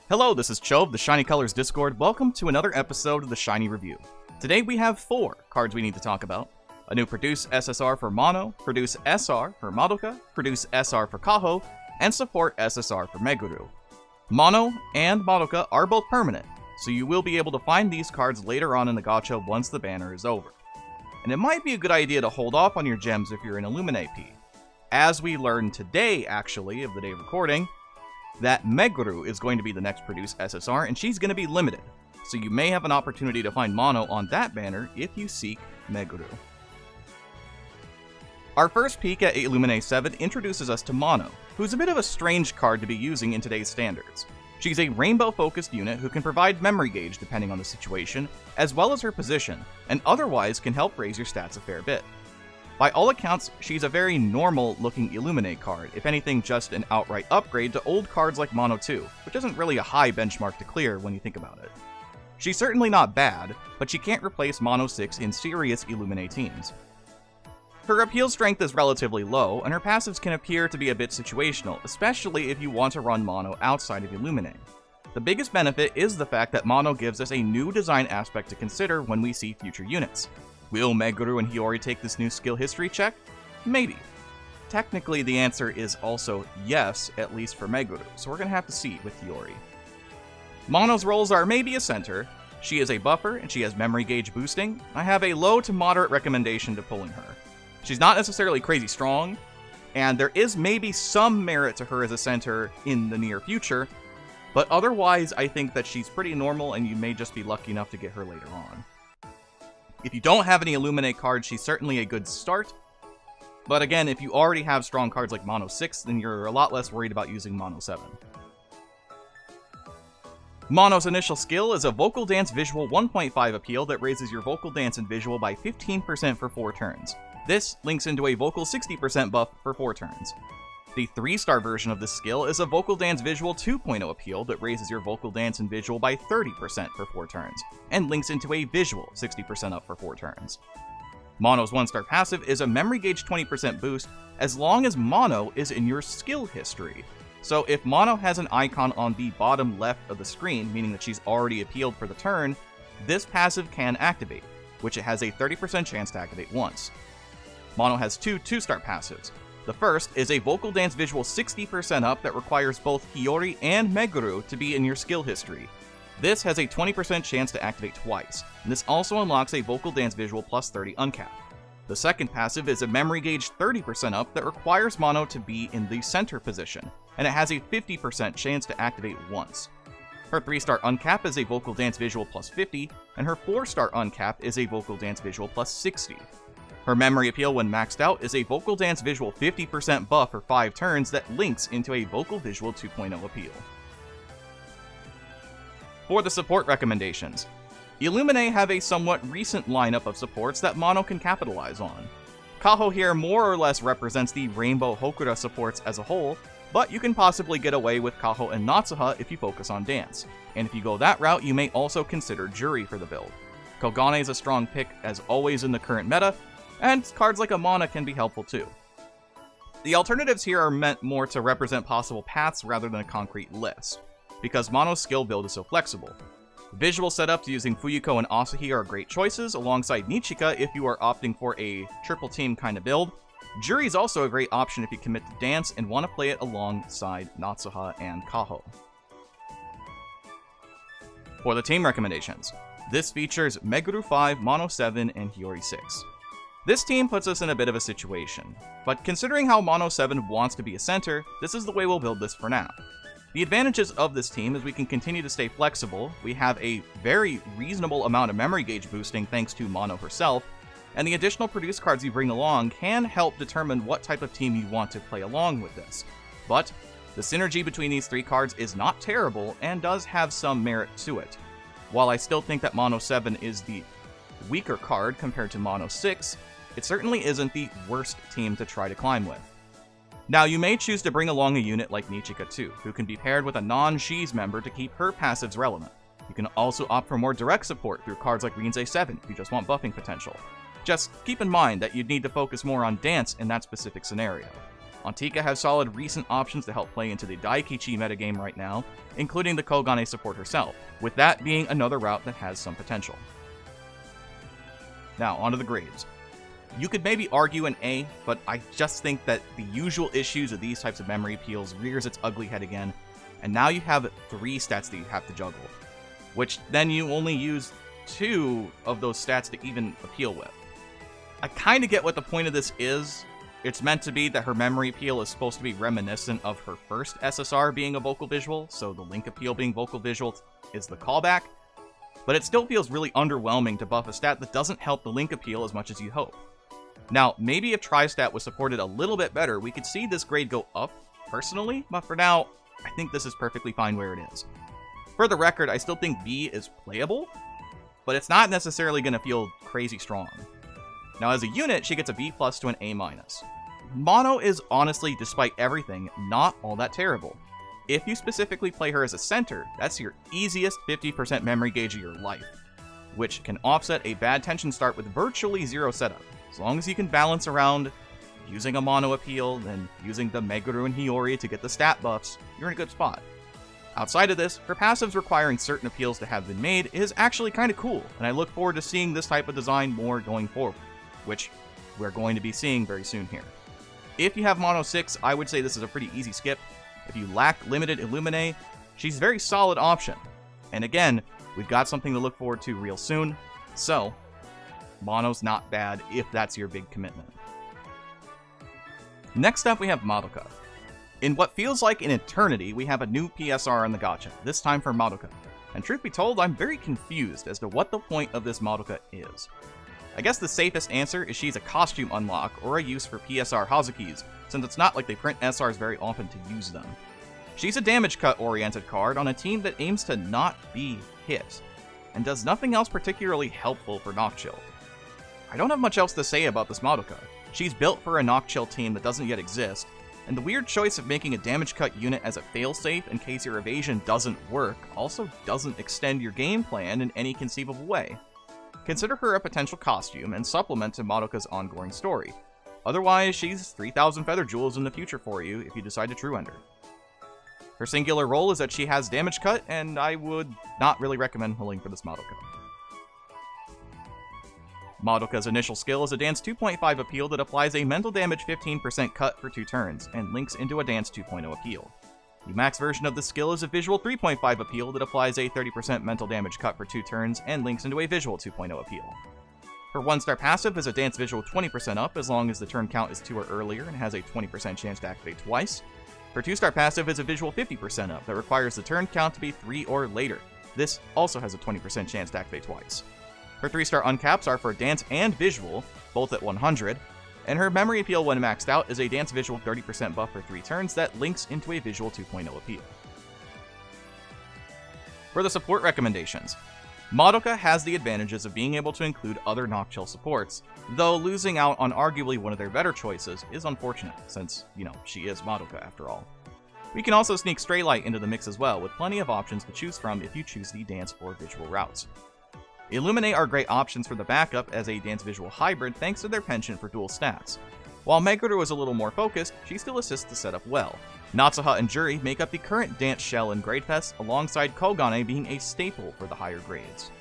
Hello, this is Cho of the Shiny Colors Discord. Welcome to another episode of the Shiny Review. Today we have 4 cards we need to talk about. A new Produce SSR for Mano, Produce SR for Madoka, Produce SR for Kaho, and Support SSR for Meguru. Mano and Madoka are both permanent, so you will be able to find these cards later on in the gacha once the banner is over. And it might be a good idea to hold off on your gems if you're an Illuminate P. As we learned today, actually, of the day of recording, that Meguru is going to be the next Produce SSR, and she's going to be limited, so you may have an opportunity to find Mano on that banner if you seek Meguru. Our first peek at Illuminate 7 introduces us to Mano, who's a bit of a strange card to be using in today's standards. She's a rainbow-focused unit who can provide memory gauge depending on the situation, as well as her position, and otherwise can help raise your stats a fair bit. By all accounts, she's a very normal-looking Illuminate card, if anything just an outright upgrade to old cards like Mano 2, which isn't really a high benchmark to clear when you think about it. She's certainly not bad, but she can't replace Mano 6 in serious Illuminate teams. Her appeal strength is relatively low, and her passives can appear to be a bit situational, especially if you want to run Mano outside of Illuminate. The biggest benefit is the fact that Mano gives us a new design aspect to consider when we see future units. Will Meguru and Hiyori take this new skill history check? Maybe. Technically, the answer is also yes, at least for Meguru, so we're going to have to see with Hiyori. Mano's roles are maybe a center. She is a buffer, and she has memory gauge boosting. I have a low to moderate recommendation to pulling her. She's not necessarily crazy strong, and there is maybe some merit to her as a center in the near future, but otherwise I think that she's pretty normal and you may just be lucky enough to get her later on. If you don't have any Illuminate cards, she's certainly a good start, but again, if you already have strong cards like Mano 6, then you're a lot less worried about using Mano 7. Mano's initial skill is a Vocal Dance Visual 1.5 appeal that raises your Vocal Dance and Visual by 15% for 4 turns. This links into a Vocal 60% buff for 4 turns. The 3-star version of this skill is a Vocal Dance Visual 2.0 appeal that raises your Vocal Dance and Visual by 30% for 4 turns, and links into a Visual 60% up for 4 turns. Mano's 1-star passive is a Memory Gauge 20% boost as long as Mano is in your skill history. So if Mano has an icon on the bottom left of the screen, meaning that she's already appealed for the turn, this passive can activate, which it has a 30% chance to activate once. Mano has 2 2-star passives. The first is a Vocal Dance Visual 60% up that requires both Hiyori and Meguru to be in your skill history. This has a 20% chance to activate twice, and this also unlocks a Vocal Dance Visual plus 30 uncap. The second passive is a Memory Gauge 30% up that requires Mano to be in the center position, and it has a 50% chance to activate once. Her 3-star uncap is a Vocal Dance Visual plus 50, and her 4-star uncap is a Vocal Dance Visual plus 60. Her memory appeal when maxed out is a Vocal Dance Visual 50% buff for 5 turns that links into a Vocal Visual 2.0 appeal. For the support recommendations, Illuminate have a somewhat recent lineup of supports that Mano can capitalize on. Kaho here more or less represents the Rainbow Hokura supports as a whole, but you can possibly get away with Kaho and Natsuha if you focus on dance. And if you go that route, you may also consider Juri for the build. Kogane is a strong pick as always in the current meta, and cards like Amana can be helpful too. The alternatives here are meant more to represent possible paths rather than a concrete list, because Mano's skill build is so flexible. Visual setups using Fuyuko and Asahi are great choices alongside Nichika if you are opting for a triple team kind of build. Juri is also a great option if you commit to dance and want to play it alongside Natsuha and Kaho. For the team recommendations, this features Meguru 5, Mano 7, and Hiyori 6. This team puts us in a bit of a situation, but considering how Mano 7 wants to be a center, this is the way we'll build this for now. The advantages of this team is we can continue to stay flexible, we have a very reasonable amount of memory gauge boosting thanks to Mano herself, and the additional produce cards you bring along can help determine what type of team you want to play along with this. But the synergy between these 3 cards is not terrible and does have some merit to it. While I still think that Mano 7 is the weaker card compared to Mano 6, it certainly isn't the worst team to try to climb with. Now, you may choose to bring along a unit like Nichika too, who can be paired with a non-Shiz member to keep her passives relevant. You can also opt for more direct support through cards like Rinzai 7 if you just want buffing potential. Just keep in mind that you'd need to focus more on dance in that specific scenario. Antika has solid recent options to help play into the Daikichi metagame right now, including the Kogane support herself, with that being another route that has some potential. Now, onto the grades. You could maybe argue an A, but I just think that the usual issues of these types of memory appeals rears its ugly head again, and now you have 3 stats that you have to juggle, which then you only use 2 of those stats to even appeal with. I kind of get what the point of this is. It's meant to be that her memory appeal is supposed to be reminiscent of her first SSR being a vocal visual, so the Link appeal being vocal visual is the callback, but it still feels really underwhelming to buff a stat that doesn't help the Link appeal as much as you hope. Now, maybe if Tri-Stat was supported a little bit better, we could see this grade go up, personally, but for now, I think this is perfectly fine where it is. For the record, I still think B is playable, but it's not necessarily going to feel crazy strong. Now, as a unit, she gets a B+ to an A-. Mano is honestly, despite everything, not all that terrible. If you specifically play her as a center, that's your easiest 50% memory gauge of your life, which can offset a bad tension start with virtually 0 setup. As long as you can balance around using a Mano appeal, then using the Meguru and Hiyori to get the stat buffs, you're in a good spot. Outside of this, her passives requiring certain appeals to have been made is actually kind of cool, and I look forward to seeing this type of design more going forward, which we're going to be seeing very soon here. If you have Mono 6, I would say this is a pretty easy skip. If you lack limited Illumine, she's a very solid option. And again, we've got something to look forward to real soon, so Mono's not bad if that's your big commitment. Next up, we have Madoka. In what feels like an eternity, we have a new PSR on the gacha, this time for Madoka. And truth be told, I'm very confused as to what the point of this Madoka is. I guess the safest answer is she's a costume unlock or a use for PSR Hazukis, since it's not like they print SRs very often to use them. She's a damage cut oriented card on a team that aims to not be hit, and does nothing else particularly helpful for Nocchill. I don't have much else to say about this Madoka. She's built for a Nocchill team that doesn't yet exist, and the weird choice of making a damage cut unit as a failsafe in case your evasion doesn't work also doesn't extend your game plan in any conceivable way. Consider her a potential costume and supplement to Madoka's ongoing story. Otherwise, she's 3,000 feather jewels in the future for you if you decide to true end her. Her singular role is that she has damage cut, and I would not really recommend pulling for this Madoka. Madoka's initial skill is a Dance 2.5 appeal that applies a mental damage 15% cut for 2 turns, and links into a Dance 2.0 appeal. The max version of the skill is a Visual 3.5 appeal that applies a 30% mental damage cut for 2 turns, and links into a Visual 2.0 appeal. Her 1-star passive is a Dance Visual 20% up as long as the turn count is 2 or earlier and has a 20% chance to activate twice. Her 2-star passive is a Visual 50% up that requires the turn count to be 3 or later. This also has a 20% chance to activate twice. Her 3-star uncaps are for Dance and Visual, both at 100, and her memory appeal when maxed out is a Dance Visual 30% buff for 3 turns that links into a Visual 2.0 appeal. For the support recommendations, Madoka has the advantages of being able to include other Nocchill supports, though losing out on arguably one of their better choices is unfortunate, since, she is Madoka after all. We can also sneak Straylight into the mix as well, with plenty of options to choose from if you choose the Dance or Visual routes. Illumine are great options for the backup as a Dance Visual hybrid thanks to their penchant for dual stats. While Meguru is a little more focused, she still assists the setup well. Natsuha and Juri make up the current Dance shell in Grade Fest, alongside Kogane being a staple for the higher grades.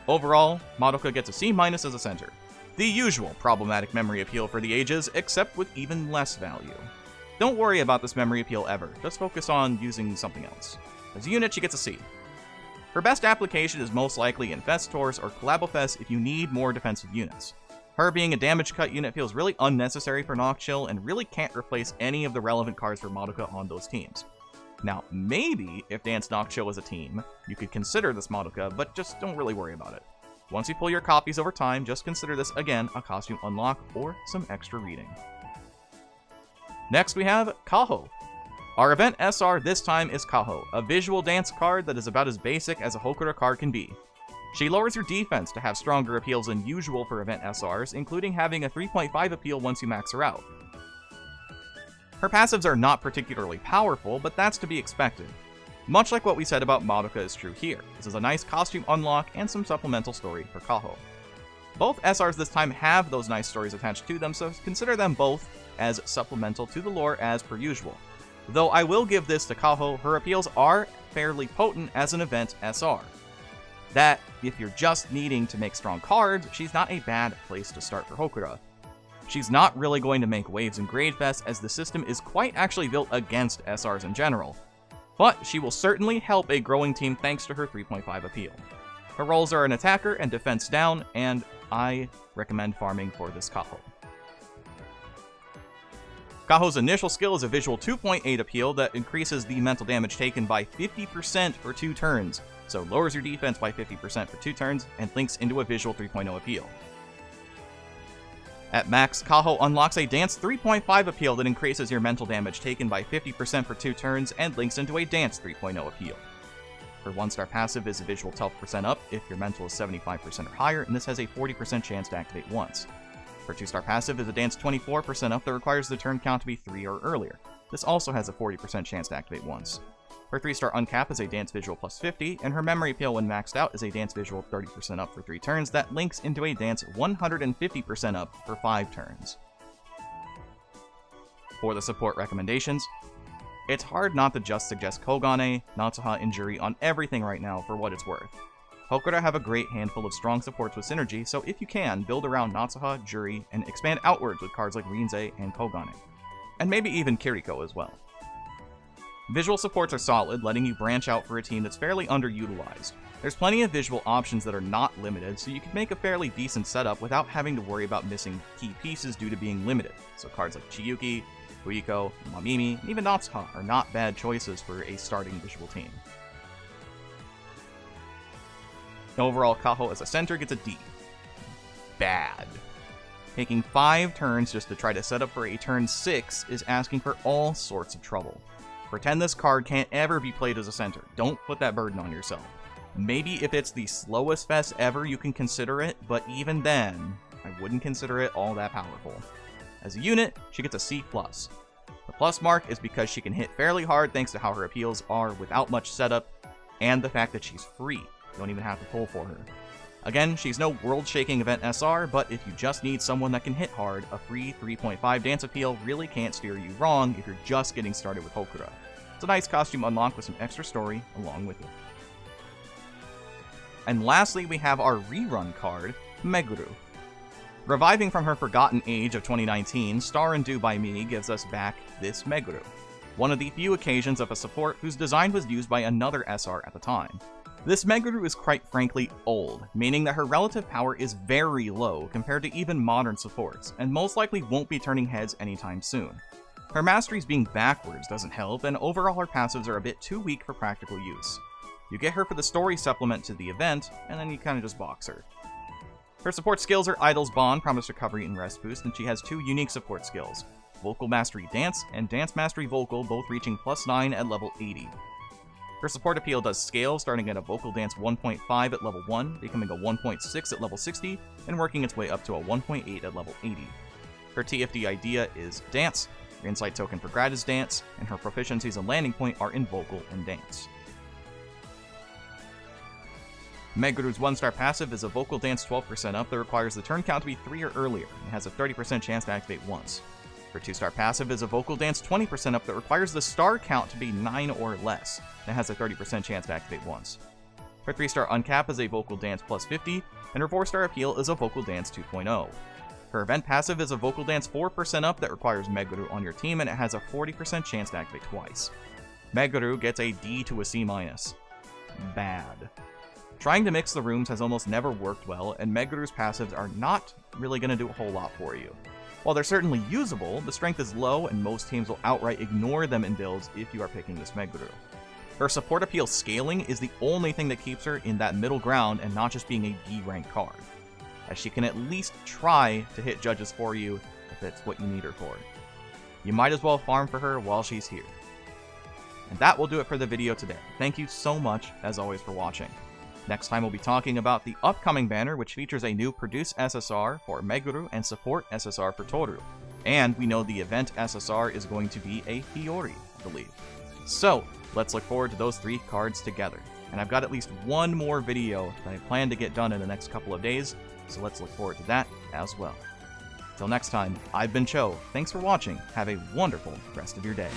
Overall, Madoka gets a C- as a center. The usual problematic memory appeal for the ages, except with even less value. Don't worry about this memory appeal ever, just focus on using something else. As a unit, she gets a C. Her best application is most likely in Fest Tours or Collabofest if you need more defensive units. Her being a damage cut unit feels really unnecessary for Nocchill and really can't replace any of the relevant cards for Madoka on those teams. Now, maybe if Dance Nocchill was a team, you could consider this Madoka, but just don't really worry about it. Once you pull your copies over time, just consider this again a costume unlock or some extra reading. Next we have Kaho. Our event SR this time is Kaho, a visual dance card that is about as basic as a Hokura card can be. She lowers your defense to have stronger appeals than usual for event SRs, including having a 3.5 appeal once you max her out. Her passives are not particularly powerful, but that's to be expected. Much like what we said about Madoka is true here. This is a nice costume unlock and some supplemental story for Kaho. Both SRs this time have those nice stories attached to them, so consider them both as supplemental to the lore as per usual. Though I will give this to Kaho, her appeals are fairly potent as an event SR. That, if you're just needing to make strong cards, she's not a bad place to start for Hokura. She's not really going to make waves in Grade Fest, as the system is quite actually built against SRs in general, but she will certainly help a growing team thanks to her 3.5 appeal. Her roles are an attacker and defense down, and I recommend farming for this Kaho. Kaho's initial skill is a visual 2.8 appeal that increases the mental damage taken by 50% for 2 turns, so lowers your defense by 50% for 2 turns, and links into a visual 3.0 appeal. At max, Kaho unlocks a Dance 3.5 appeal that increases your mental damage taken by 50% for 2 turns, and links into a Dance 3.0 appeal. Her 1-star passive is a visual 12% up if your mental is 75% or higher, and this has a 40% chance to activate once. Her 2-star passive is a Dance 24% up that requires the turn count to be 3 or earlier. This also has a 40% chance to activate once. Her 3-star uncap is a Dance Visual plus 50, and her memory appeal when maxed out is a Dance Visual 30% up for 3 turns that links into a Dance 150% up for 5 turns. For the support recommendations, it's hard not to just suggest Kogane, Natsuha, and Juri on everything right now for what it's worth. Hokura have a great handful of strong supports with synergy, so if you can, build around Natsuha, Juri, and expand outwards with cards like Rinzai and Kogane. And maybe even Kiriko as well. Visual supports are solid, letting you branch out for a team that's fairly underutilized. There's plenty of visual options that are not limited, so you can make a fairly decent setup without having to worry about missing key pieces due to being limited. So cards like Chiyuki, Fuiko, Mamimi, and even Natsuha are not bad choices for a starting visual team. Overall, Kaho as a center gets a D. Bad. Taking 5 turns just to try to set up for a turn 6 is asking for all sorts of trouble. Pretend this card can't ever be played as a center. Don't put that burden on yourself. Maybe if it's the slowest fest ever you can consider it, but even then, I wouldn't consider it all that powerful. As a unit, she gets a C+. The plus mark is because she can hit fairly hard thanks to how her appeals are without much setup, and the fact that she's free. You don't even have to pull for her. Again, she's no world-shaking event SR, but if you just need someone that can hit hard, a free 3.5 dance appeal really can't steer you wrong if you're just getting started with Hokura. It's a nice costume unlock with some extra story along with it. And lastly, we have our rerun card, Meguru. Reviving from her forgotten age of 2019, Star and Do by Me gives us back this Meguru, one of the few occasions of a support whose design was used by another SR at the time. This Meguru is quite frankly old, meaning that her relative power is very low compared to even modern supports, and most likely won't be turning heads anytime soon. Her masteries being backwards doesn't help, and overall her passives are a bit too weak for practical use. You get her for the story supplement to the event, and then you kinda just box her. Her support skills are Idol's Bond, Promise Recovery, and Rest Boost, and she has 2 unique support skills, Vocal Mastery Dance, and Dance Mastery Vocal, both reaching +9 at level 80. Her support appeal does scale, starting at a Vocal Dance 1.5 at level 1, becoming a 1.6 at level 60, and working its way up to a 1.8 at level 80. Her TFD idea is Dance, her Insight token for Grad is Dance, and her proficiencies and landing point are in Vocal and Dance. Meguru's 1-star passive is a Vocal Dance 12% up that requires the turn count to be 3 or earlier, and has a 30% chance to activate once. Her 2-star passive is a Vocal Dance 20% up that requires the star count to be 9 or less, and has a 30% chance to activate once. Her 3-star uncap is a Vocal Dance plus 50, and her 4-star appeal is a Vocal Dance 2.0. Her event passive is a Vocal Dance 4% up that requires Meguru on your team, and it has a 40% chance to activate twice. Meguru gets a D to a C-. Bad. Trying to mix the rooms has almost never worked well, and Meguru's passives are not really going to do a whole lot for you. While they're certainly usable, the strength is low, and most teams will outright ignore them in builds if you are picking this Meguru. Her support appeal scaling is the only thing that keeps her in that middle ground and not just being a D-rank card, as she can at least try to hit judges for you if that's what you need her for. You might as well farm for her while she's here. And that will do it for the video today. Thank you so much, as always, for watching. Next time we'll be talking about the upcoming banner, which features a new Produce SSR for Meguru and Support SSR for Toru. And we know the event SSR is going to be a Hiyori, I believe. So, let's look forward to those 3 cards together. And I've got at least one more video that I plan to get done in the next couple of days, so let's look forward to that as well. Till next time, I've been Cho. Thanks for watching. Have a wonderful rest of your day.